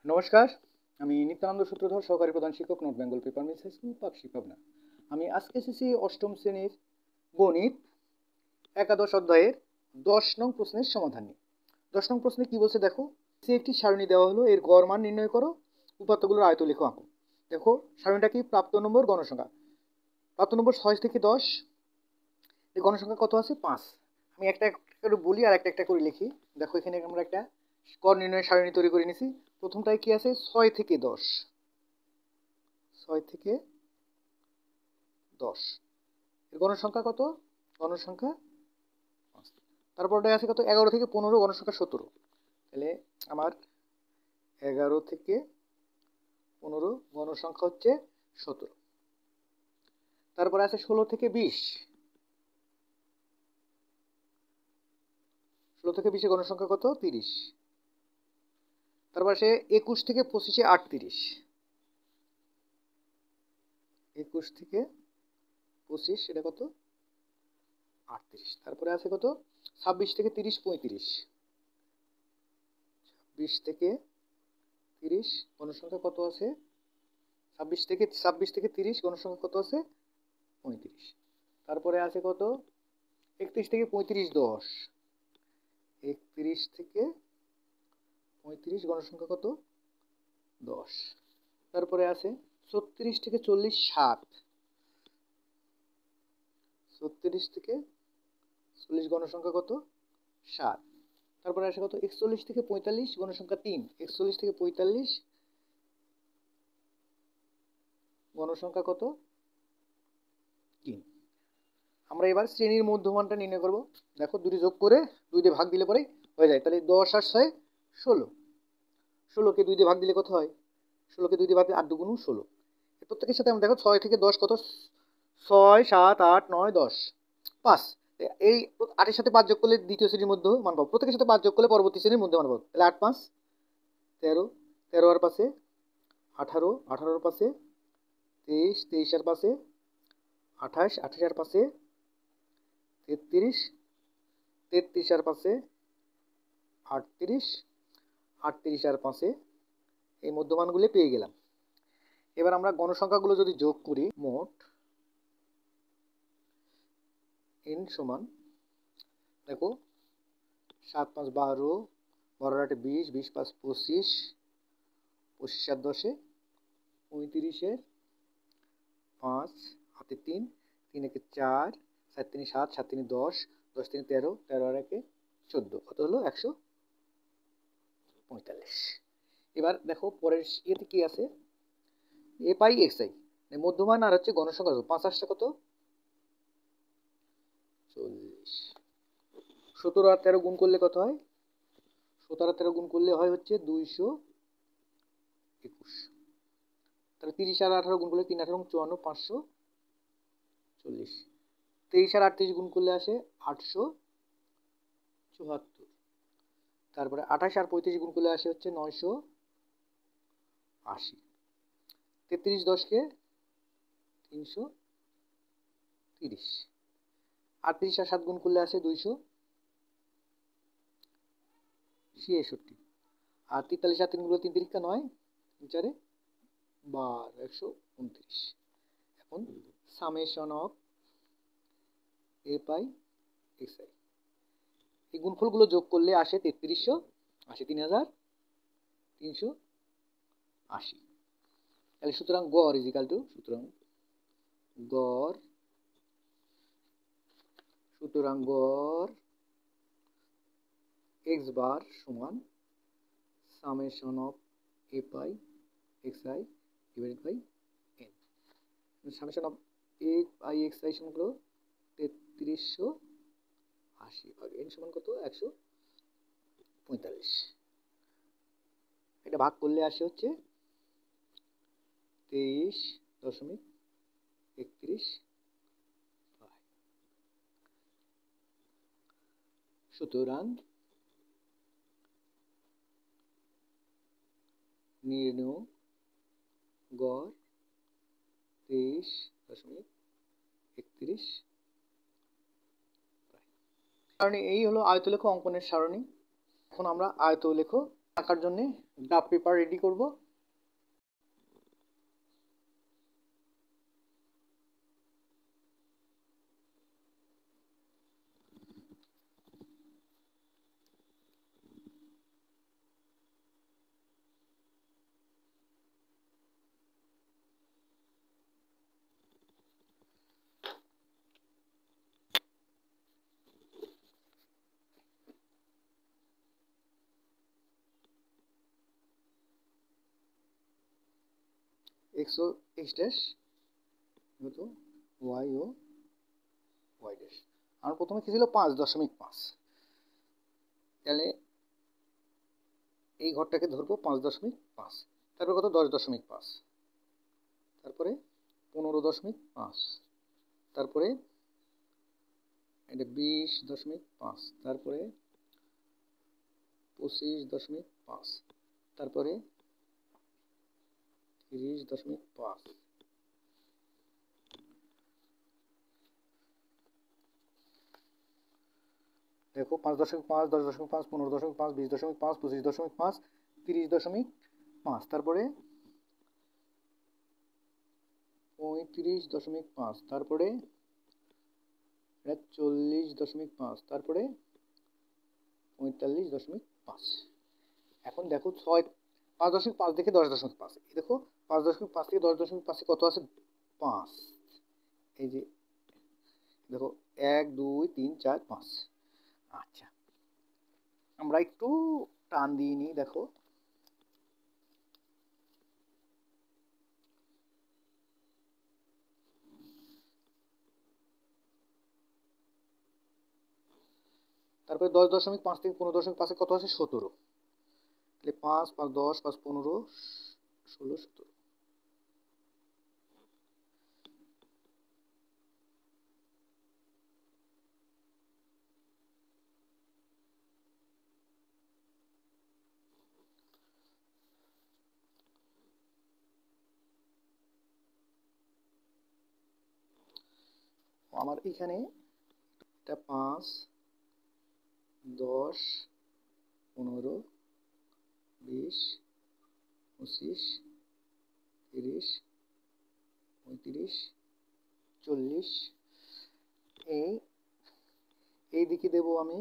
নমস্কার, আমি নিত্যানন্দ সূত্রধর, সহকারী প্রধান শিক্ষক, north Bengal paper mills high school, Paksey, Pabna. আমি আজকে এসেছি অষ্টম শ্রেণীর গণিত একাদশ অধ্যায়ের 10 নং প্রশ্নের সমাধান নিয়ে। 10 নং প্রশ্নে কি বলছে দেখো, সে একটি সারণী দেওয়া হলো, এর গড় মান নির্ণয় করো, উপাত্তগুলোর আয়ত লেখো আঁকো। দেখো সারণীটা কি, প্রাপ্ত নম্বর গণসংখ্যা, প্রাপ্ত নম্বর 6 থেকে 10, এই গণসংখ্যা কত আছে 5। আমি একটা একটা করে বলি আর একটা একটা করে লিখি। দেখো এখানে আমরা একটা গড় নির্ণয়ের সারণী তৈরি করে নিছি। প্রথমটায় কি আছে, 6 থেকে 10, 6 থেকে 10 এর গণসংখ্যা কত, গণসংখ্যা 5। তারপরটায় আছে কত, 11 থেকে 15, গণসংখ্যা 17। তাহলে আমার 11 থেকে 15 গণসংখ্যা হচ্ছে 17। তারপরে আছে 16 থেকে 20, 16 থেকে 20 গণসংখ্যা কত, 30। তারপর আসে 21 থেকে 25, 38, 21 থেকে 25 এটা কত, 38। তারপরে আছে কত, 26 থেকে 30, 35, 26 থেকে 30 গণসংখ্যা কত আছে, 26 থেকে 30 গণসংখ্যা কত আছে, 35। তারপরে আছে কত, 31 থেকে 35, 10, 31 থেকে 35 গণসংখ্যা কত, 10। তারপরে আছে 36 থেকে 40, 7, 36 থেকে 40 গণসংখ্যা কত, 7। তারপরে আসে কত, 41 থেকে 45 গণসংখ্যা 3, 41 থেকে 45 গণসংখ্যা কত, 3। আমরা এবার শ্রেণীর মধ্যমানটা নির্ণয় করব। দেখো দুটি যোগ করে 2 দিয়ে ভাগ দিলে পরে হয়ে যায়। তাহলে 10 আর 6 16, 16কে 2 দিয়ে ভাগ দিলে কত হয়, 16কে 2 দিয়ে ভাগ দিলে 8 2 16। প্রত্যেকের সাথে আমরা দেখো 6 থেকে 10 কত, 6 7 8 9 10, 5। এই 8-এর সাথে 5 যোগ করলে দ্বিতীয় শ্রেণীর মধ্যে মান পাবো, প্রত্যেকের সাথে 5 যোগ করলে পরবর্তী শ্রেণীর মধ্যে মান পাবো। তাহলে 8 5 13, 13 আর পাশে 18, 18 আর পাশে 23, 23 আর পাশে 28, 28 আর পাশে 33, 33 আর পাশে 38, 38 আর পাশে, এই মধ্যমানগুলো পেয়ে গেলাম। এবার আমরা গণসংখ্যাগুলো যদি যোগ করি, মোট n সমান, দেখো 7 5 12, 12 8 20, 20 5 25, 25 7 10 35, 5 হাতে 3, 3 একে 4, 4 3 7, 7 3 10, 10 3 13, 13 আর একে 14, কত হলো 145। এবার দেখো পরের ইয়েতে কি আছে, এ পাই এক্স আই, মধ্যমান আর হচ্ছে গণসংখ্যা 5 আসছে কত, 40। 17 আর 13 গুণ করলে কত হয়, 17 আর 13 গুণ করলে হয় হচ্ছে 221। তাহলে 30 আর 18 গুণ করলে 3 18 54, 540। 23 আর 38 গুণ করলে আসে 874। তারপরে 28 আর 35 গুণ করলে আসে হচ্ছে 980। 33 10কে 330। 38 আর 7 গুণ করলে আসে 266। আর 43 আর 3 গুণ 3 3 9, 3 4 12, 129। এখন summation of a pi x I, এই গুণফলগুলো যোগ করলে আসে 3380, 3380। তাহলে সুতরাং গড় ইজিক্যাল টু, সুতরাং গড় এক্স বার সমান summation of a pi x i divided by n. Summation of a pi x i সমান হলো 3380 ভাগ এন সমান কত, 145। এটা ভাগ করলে আসে হচ্ছে 23.31। সুতরাং নির্ণয় গড় 23.31। কারণ এই হলো আয়তলেখ অঙ্কনের সারণী। এখন আমরা আয়তলেখ আঁকার জন্য গ্রাফ পেপার রেডি করব। এক্স ও এক্স ড্যাশ হতো ওয়াই ও ওয়াই ড্যাশ। আমার প্রথমে কি ছিল 5.5, তাহলে এই ঘরটাকে ধরবো 5.5, তারপরে কত 10.5, তারপরে 15.5, তারপরে এটা 20.5, তারপরে 25.5, তারপরে 30.5, দেখো 5.5, 10.5, 15.5, 20.5, 25.5, 30.5, তারপরে 35.5, তারপরে 40.5, তারপরে 45.5। এখন দেখো 5.5 থেকে 10.5, এই দেখো 5.5 থেকে 10.5 কত আছে 5, এই যে দেখো 1 2 3 4 5। আচ্ছা, আমরা একটু টান দিয়ে নিই, দেখো তারপরে 10.5 থেকে 15.5 কত আছে 17, তাহলে 5 5 10 5 15 16 17। আমার এখানে এটা 5 10 15 20 25 30 35 40, এই দিকে দেব আমি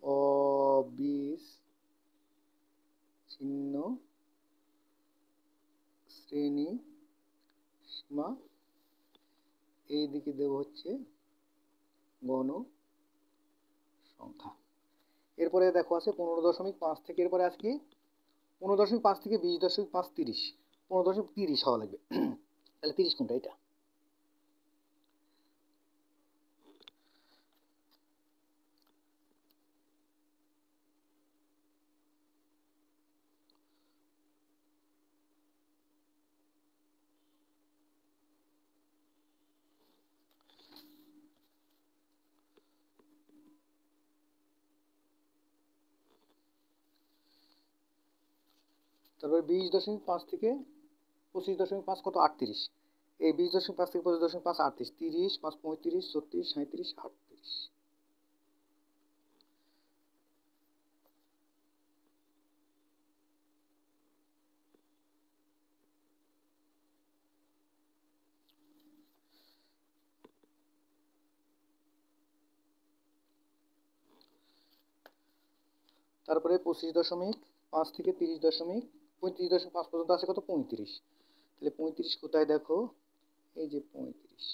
অবিস চিহ্ন শ্রেণী সীমা, এই দিকে দেব হচ্ছে গণ সংখ্যা। এরপরে দেখো আছে 15.5 থেকে, এরপরে আছে কি 15.5 থেকে 20.5 30, 15.30 হওয়া লাগবে। তাহলে 30 কোনটা, এটা তারপরে 20.5 থেকে 25.5 কত 38, এই 20.5 থেকে 25.5 38, 30 5 35 36 37 38। তারপরে 25.5 থেকে 35.5 পর্যন্ত আছে কত 35, তাহলে 35 কোথায় দেখো, এই যে 35।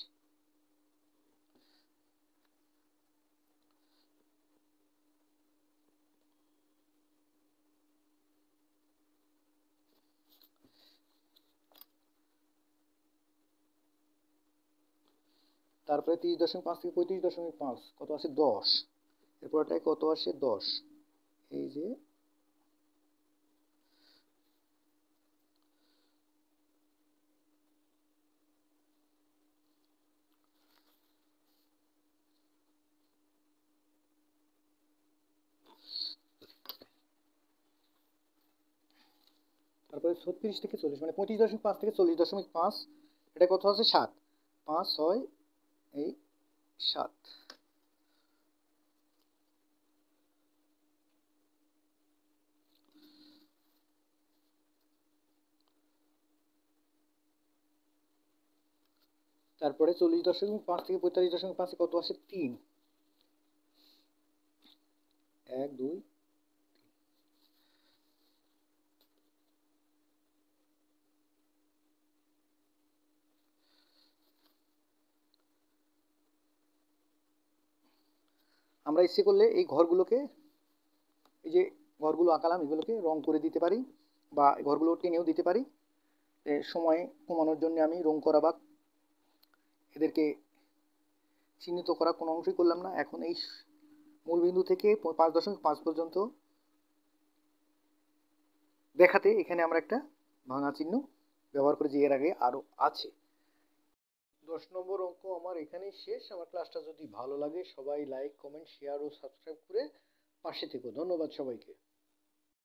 তারপরে 30.5 থেকে 35.5 কত আছে 10, এরপরটায় কত আসে 10, এই যে তারপরে 36 থেকে 40 মানে 35.5 থেকে 40.5, এটা কত আছে 7, 5 6 এই 7। তারপরে 40.5 থেকে 45.5 কত আসে? 3। 1 2। আমরা ইচ্ছে করলে এই ঘরগুলোকে, এই যে ঘরগুলো আঁকালাম এগুলোকে রং করে দিতে পারি বা ঘরগুলো টেনেও দিতে পারি। সময় কমানোর জন্য আমি রং করা বা এদেরকে চিহ্নিত করা কোনো অংশই করলাম না। এখন এই মূলবিন্দু থেকে 5.5 পর্যন্ত দেখাতে এখানে আমরা একটা ভাঙা চিহ্ন ব্যবহার করে, যে এর আগে আরও আছে। 10 নম্বর অঙ্ক আমার এখানেই শেষ। আমার ক্লাসটা যদি ভালো লাগে সবাই লাইক, কমেন্ট, শেয়ার ও সাবস্ক্রাইব করে পাশে থেকো। ধন্যবাদ সবাইকে।